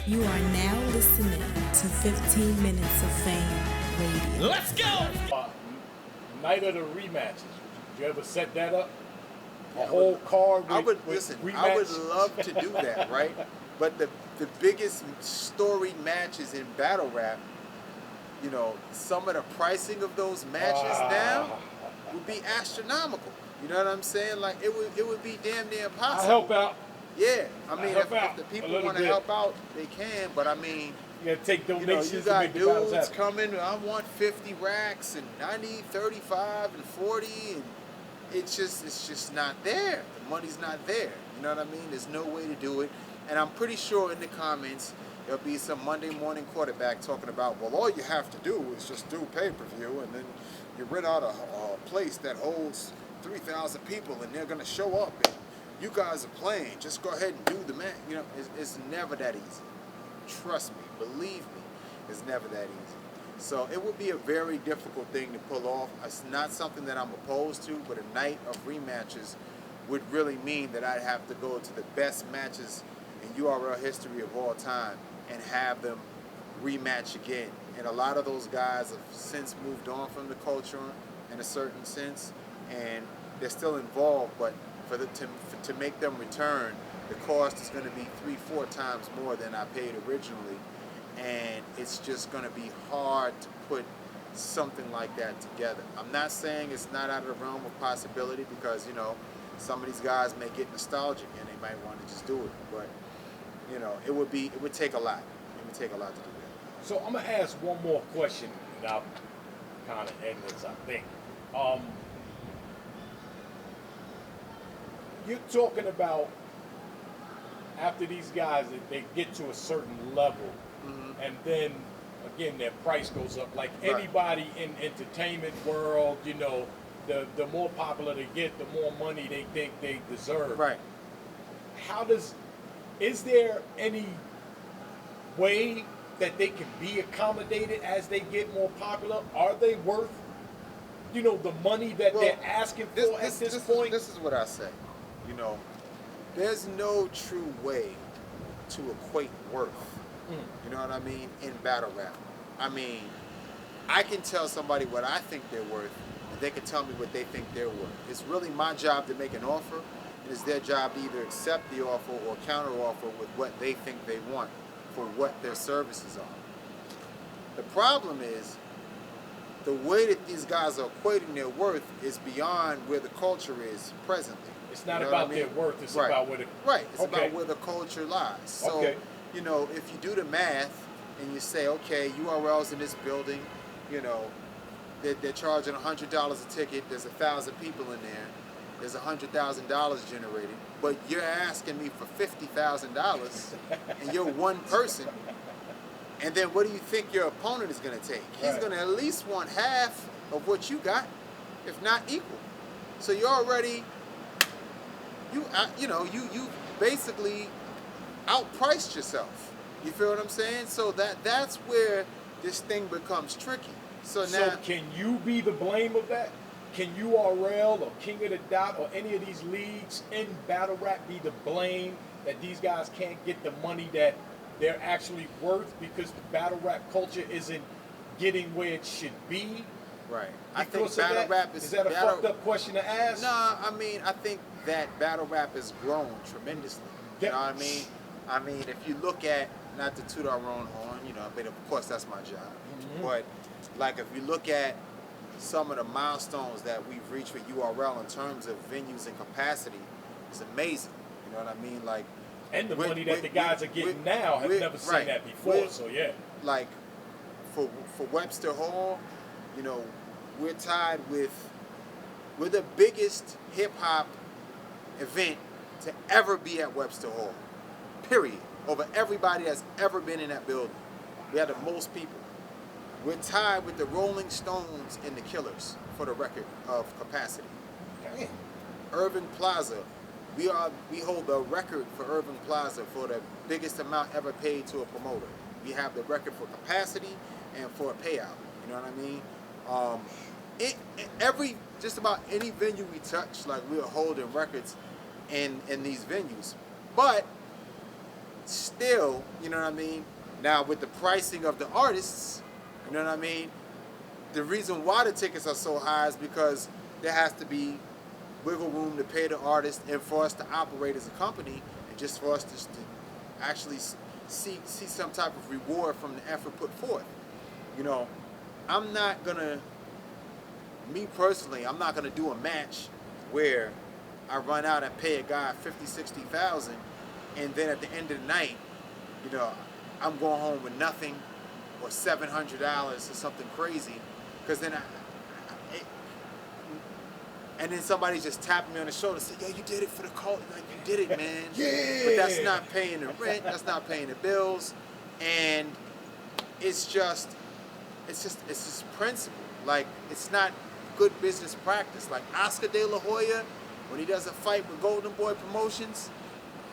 You are now listening to 15 Minutes of Fame Radio. Let's go! Night of the rematches. Did you ever set that up? A whole card with rematch? I would love to do that, right? But the biggest storied matches in battle rap, you know, some of the pricing of those matches now would be astronomical. You know what I'm saying? Like it would be damn near impossible. I'll help out. Yeah, I mean, if the a people little want to bit. help out, they can. But I mean, You gotta take you know, donations you to got make the battles dudes happen. coming. I want 50 racks, and I need 35 and 40, and it's just not there. The money's not there. You know what I mean? There's no way to do it. And I'm pretty sure in the comments there'll be some Monday morning quarterback talking about, well, all you have to do is just do pay-per-view, and then you rent out a place that holds 3,000 people, and they're gonna show up. And you guys are playing. Just go ahead and do the match. You know, it's never that easy. Trust me, believe me, it's never that easy. So it would be a very difficult thing to pull off. It's not something that I'm opposed to, but a night of rematches would really mean that I'd have to go to the best matches in URL history of all time and have them rematch again. And a lot of those guys have since moved on from the culture in a certain sense, and they're still involved, but to make them return, the cost is going to be 3-4 times more than I paid originally, and it's just going to be hard to put something like that together. I'm not saying it's not out of the realm of possibility, because, you know, some of these guys may get nostalgic and they might want to just do it, but, you know, it would take a lot. It would take a lot to do that. So I'm gonna ask one more question, and I'll kind of end this, I think. You're talking about after these guys, they get to a certain level, and then again their price goes up. Like anybody in entertainment world, you know, the more popular they get, the more money they think they deserve. Right. Is there any way that they can be accommodated as they get more popular? Are they worth, you know, the money that they're asking for at this point? This is what I say. You know, there's no true way to equate worth. You know what I mean? In battle rap. I mean, I can tell somebody what I think they're worth, and they can tell me what they think they're worth. It's really my job to make an offer. It is their job to either accept the offer or counter offer with what they think they want for what their services are. The problem is the way that these guys are equating their worth is beyond where the culture is presently. It's not about their worth, it's about where the... Right, it's about where the culture lies. So, you know, if you do the math and you say, okay, URL's in this building, you know, they're charging $100 a ticket, there's 1,000 people in there, there's $100,000 generated, but you're asking me for $50,000 and you're one person, and then what do you think your opponent is going to take? He's going to at least want half of what you got, if not equal. So you're already... You basically outpriced yourself. You feel what I'm saying? So that's where this thing becomes tricky. So can you be the blame of that? Can URL or King of the Dot or any of these leagues in battle rap be the blame that these guys can't get the money that they're actually worth because the battle rap culture isn't getting where it should be? Right. I think battle rap is that a fucked up question to ask? No, I mean, I think that battle rap has grown tremendously. You know what I mean? I mean, if you look at, not to toot our own horn, you know, but of course that's my job. But like if you look at some of the milestones that we've reached with URL in terms of venues and capacity, it's amazing. You know what I mean? Like, and the money that the guys are getting now, I've never seen that before. So yeah. Like for Webster Hall, you know, we're the biggest hip hop event to ever be at Webster Hall. Period. Over everybody that's ever been in that building. We had the most people. We're tied with the Rolling Stones and the Killers for the record of capacity. Damn. Irving Plaza, we hold the record for Irving Plaza for the biggest amount ever paid to a promoter. We have the record for capacity and for a payout. You know what I mean? Just about any venue we touch, like we're holding records in these venues. But still, you know what I mean? Now with the pricing of the artists, you know what I mean? The reason why the tickets are so high is because there has to be wiggle room to pay the artist and for us to operate as a company and just for us to actually see some type of reward from the effort put forth. You know, I'm not gonna, me personally, I'm not gonna do a match where I run out and pay a guy 50, 60,000 and then at the end of the night, you know, I'm going home with nothing or $700 or something crazy, because then and then somebody just tapping me on the shoulder and say, yo, you did it for the cult. Like, you did it, man. Yeah. But that's not paying the rent. That's not paying the bills. And it's just principle. Like, it's not good business practice. Like Oscar De La Hoya, when he does a fight with Golden Boy Promotions,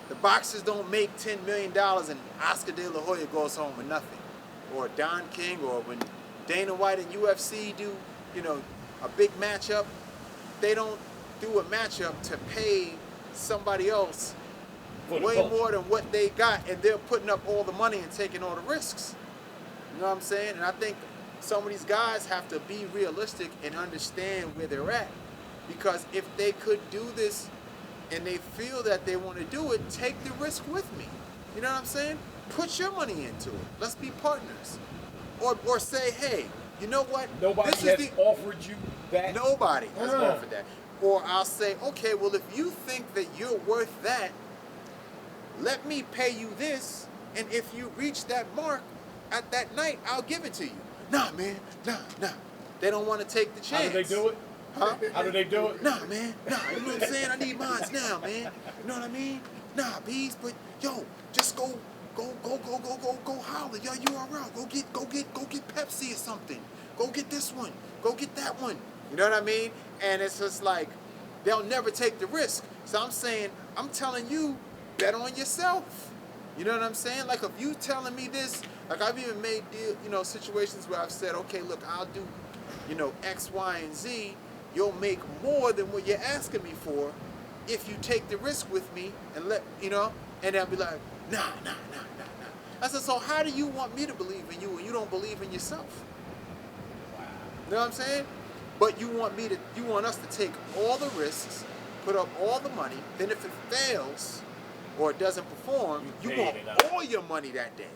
the boxers don't make $10 million and Oscar De La Hoya goes home with nothing. Or Don King, or when Dana White and UFC do, you know, a big matchup, they don't do a matchup to pay somebody else way more than what they got, and they're putting up all the money and taking all the risks. You know what I'm saying? And I think some of these guys have to be realistic and understand where they're at, because if they could do this and they feel that they want to do it, take the risk with me. You know what I'm saying? Put your money into it. Let's be partners. Or say, hey, you know what? Nobody has offered you that. Nobody has offered that. Or I'll say, okay, well, if you think that you're worth that, let me pay you this, and if you reach that mark at that night, I'll give it to you. Nah, man, nah. They don't want to take the chance. How do they do it? Huh? How do they do it? Nah, man, nah. You know what I'm saying? I need mines now, man. You know what I mean? Nah, bees, but yo, just go holler. Yo, URL. Go get Pepsi or something. Go get this one. Go get that one. You know what I mean? And it's just like, they'll never take the risk. So I'm saying, I'm telling you, bet on yourself. You know what I'm saying? Like, if you telling me this, like I've even made situations where I've said, okay, look, I'll do, X, Y, and Z. You'll make more than what you're asking me for if you take the risk with me and and they'll be like, nah. I said, so how do you want me to believe in you when you don't believe in yourself? Wow. You know what I'm saying? But you want us to take all the risks, put up all the money, then if it fails or it doesn't perform, you want all your money that day,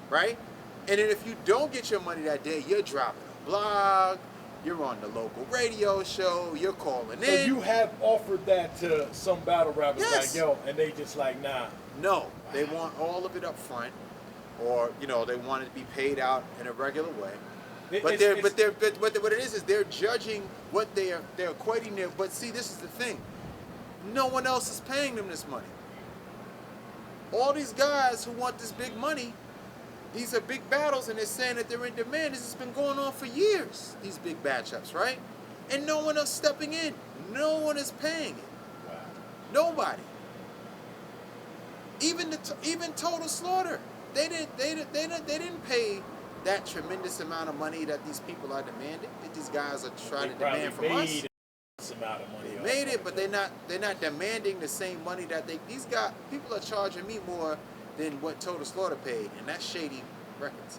right? And then if you don't get your money that day, you're dropping a blog, you're on the local radio show, you're calling in. So you have offered that to some battle rappers, Yes. like, yo, and they just like, nah. No, they want all of it up front, or they want it to be paid out in a regular way. But what it is they're judging what they're equating there. But see, this is the thing. No one else is paying them this money. All these guys who want this big money, these are big battles, and they're saying that they're in demand. This has been going on for years, these big matchups, right? And no one else stepping in. No one is paying it. Wow. Nobody. Even Total Slaughter, they didn't pay that tremendous amount of money that these people are demanding, that these guys are trying to demand from us. Amount of money. They made it, but they're not demanding the same money that people are charging me more than what Total Slaughter paid, and that's Shady Records.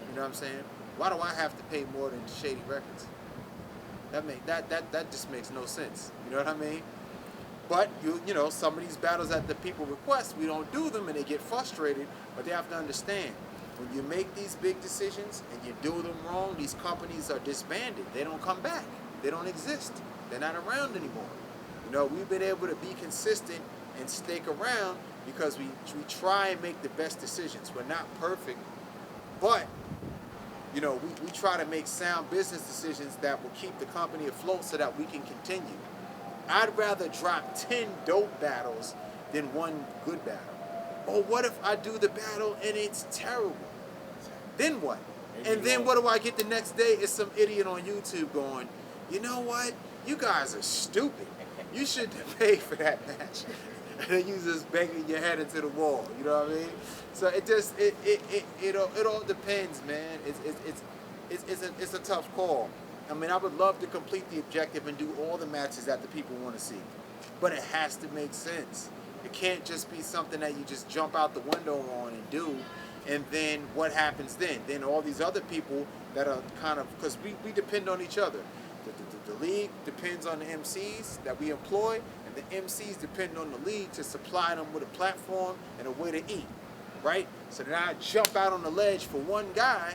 You know what I'm saying? Why do I have to pay more than Shady Records? That just makes no sense. You know what I mean? But some of these battles that the people request, we don't do them, and they get frustrated. But they have to understand, when you make these big decisions and you do them wrong, these companies are disbanded. They don't come back. They don't exist. They're not around anymore. We've been able to be consistent and stake around because we try and make the best decisions. We're not perfect, but we try to make sound business decisions that will keep the company afloat so that we can continue. I'd rather drop 10 dope battles than one good battle. Or what if I do the battle and it's terrible? Then what? And then what do I get the next day? Is some idiot on YouTube going, you know what? You guys are stupid. You shouldn't have paid for that match. And then you just banging your head into the wall. You know what I mean? So it all depends, man. It's a tough call. I mean, I would love to complete the objective and do all the matches that the people want to see, but it has to make sense. It can't just be something that you just jump out the window on and do. And then what happens then? Then all these other people that are kind of, because we depend on each other. The league depends on the MCs that we employ, and the MCs depend on the league to supply them with a platform and a way to eat, right? So then I jump out on the ledge for one guy,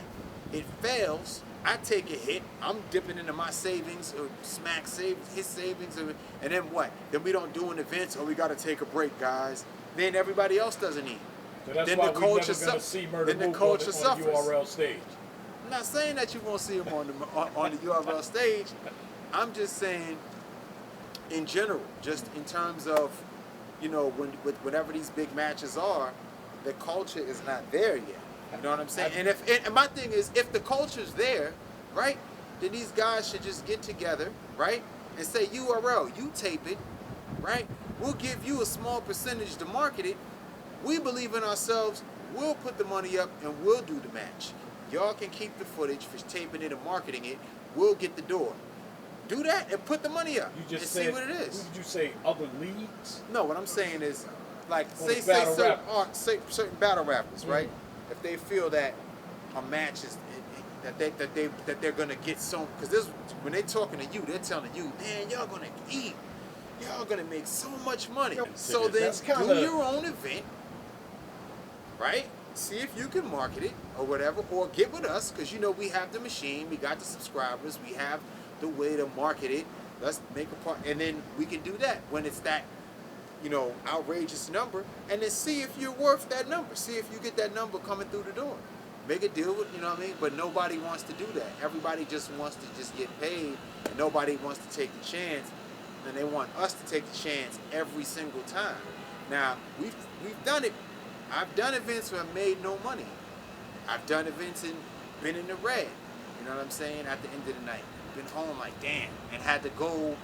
it fails, I take a hit, I'm dipping into my savings, or Smack saves his savings, and then what? Then we don't do an event, or we got to take a break, guys. Then everybody else doesn't eat. So that's Then why the we're culture never going to see Murder then the Move culture on suffers. the URL stage. I'm not saying that you won't see him on the URL stage. I'm just saying, in general, just in terms of, you know, whenever these big matches are, the culture is not there yet. You know what I'm saying? And my thing is, if the culture's there, right, then these guys should just get together, right, and say, URL, you tape it, right? We'll give you a small percentage to market it. We believe in ourselves. We'll put the money up and we'll do the match. Y'all can keep the footage for taping it and marketing it. We'll get the door. Do that and put the money up and see what it is. Who did you say? Other leagues? No, what I'm saying is, like, say certain battle rappers, right? If they feel that a match is that they're gonna get so, because this, when they're talking to you, they're telling you, man, y'all gonna eat, y'all gonna make so much money. So then do your own event, right? See if you can market it or whatever, or get with us, because you know we have the machine, we got the subscribers, we have the way to market it. Let's make a part, and then we can do that when it's that, you know, outrageous number, and then see if you're worth that number. See if you get that number coming through the door. Make a deal with, you know what I mean? But nobody wants to do that. Everybody just wants to just get paid, and nobody wants to take the chance, and they want us to take the chance every single time. Now, we've done it. I've done events where I made no money. I've done events and been in the red. You know what I'm saying? At the end of the night, been home like damn, and had to go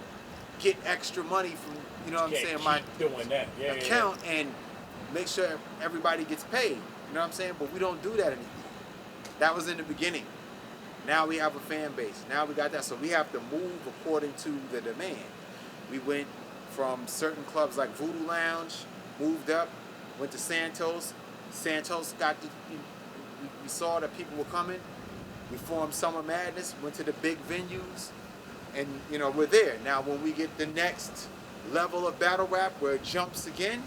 get extra money from, you know what I'm saying, my doing that. account and make sure everybody gets paid. You know what I'm saying? But we don't do that anymore. That was in the beginning. Now we have a fan base. Now we got that, so we have to move according to the demand. We went from certain clubs like Voodoo Lounge, moved up, went to Santos. Santos got the, we saw that people were coming. We formed Summer Madness, went to the big venues, and you know, we're there. Now when we get the next level of battle rap where it jumps again,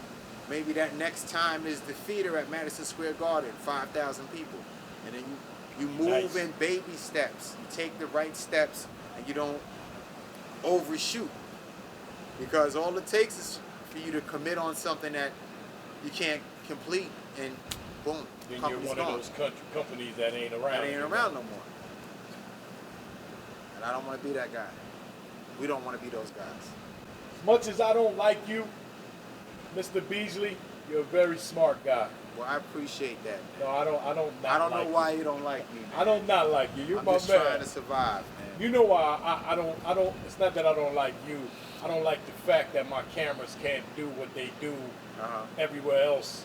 maybe that next time is the theater at Madison Square Garden, 5,000 people. And then you move in baby steps. You take the right steps and you don't overshoot. Because all it takes is for you to commit on something that you can't complete, and boom, then company's you're one gone. of those companies that ain't around. That ain't around no more. And I don't want to be that guy. We don't want to be those guys. As much as I don't like you, Mr. Beasley, you're a very smart guy. Well, I appreciate that. No, I don't know like why you don't like me, man. I don't not like you. You're I'm my just man. trying to survive, man. You know why I don't. It's not that I don't like you. I don't like the fact that my cameras can't do what they do everywhere else,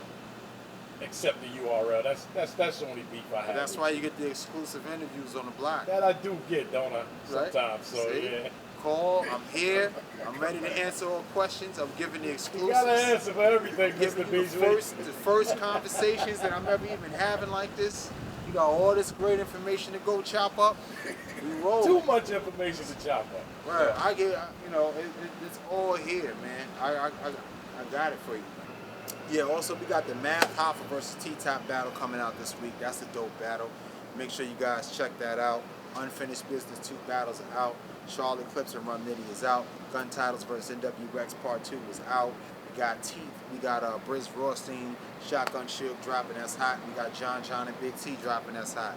except the URL. That's the only beef I have. That's why you get the exclusive interviews on the block. That I do get, don't I? Sometimes. Right? So See? yeah. Call. I'm here. I'm ready to answer all questions. I'm giving the exclusives. You gotta answer for everything, Mr. Beasley. The first conversations that I'm ever even having like this. You got all this great information to go chop up. We roll. Too much information to chop up. Right. I get. You know, it's all here, man. I got it for you. Yeah. Also, we got the Math Hoffa versus T-Top battle coming out this week. That's a dope battle. Make sure you guys check that out. Unfinished Business 2 battles are out. Charlotte Clips and Run Nitty is out. Gun Titles versus NW Rex Part 2 is out. We got Teeth. We got Briz Rothstein, Shotgun Shield dropping, that's hot. We got John and Big T dropping, that's hot.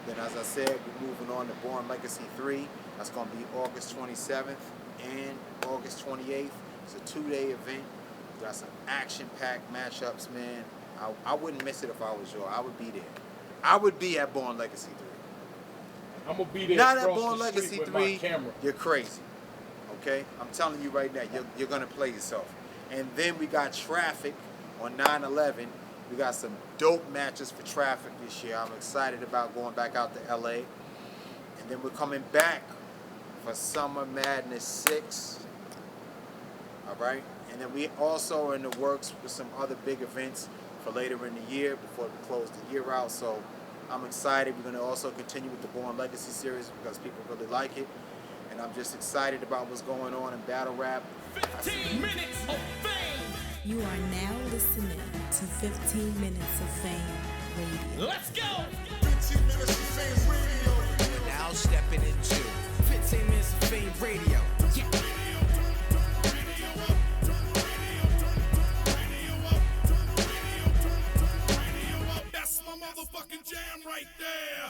Then as I said, we're moving on to Born Legacy 3. That's going to be August 27th and August 28th. It's a 2-day event. We got some action-packed matchups, man. I wouldn't miss it if I was you. I would be there. I would be at Born Legacy 3. I'm gonna be there. Not at across Born the Legacy street with 3, my camera. you're crazy. Okay? I'm telling you right now, you're going to play yourself. And then we got Traffic on 9/11. We got some dope matches for Traffic this year. I'm excited about going back out to LA. And then we're coming back for Summer Madness 6. All right? And And then we also are in the works with some other big events for later in the year before we close the year out. So I'm excited. We're going to also continue with the Born Legacy series because people really like it. And I'm just excited about what's going on in battle rap. 15 minutes of fame. You are now listening to 15 Minutes of Fame Radio. Let's go. 15 minutes of fame radio. We're now stepping into 15 minutes of fame radio.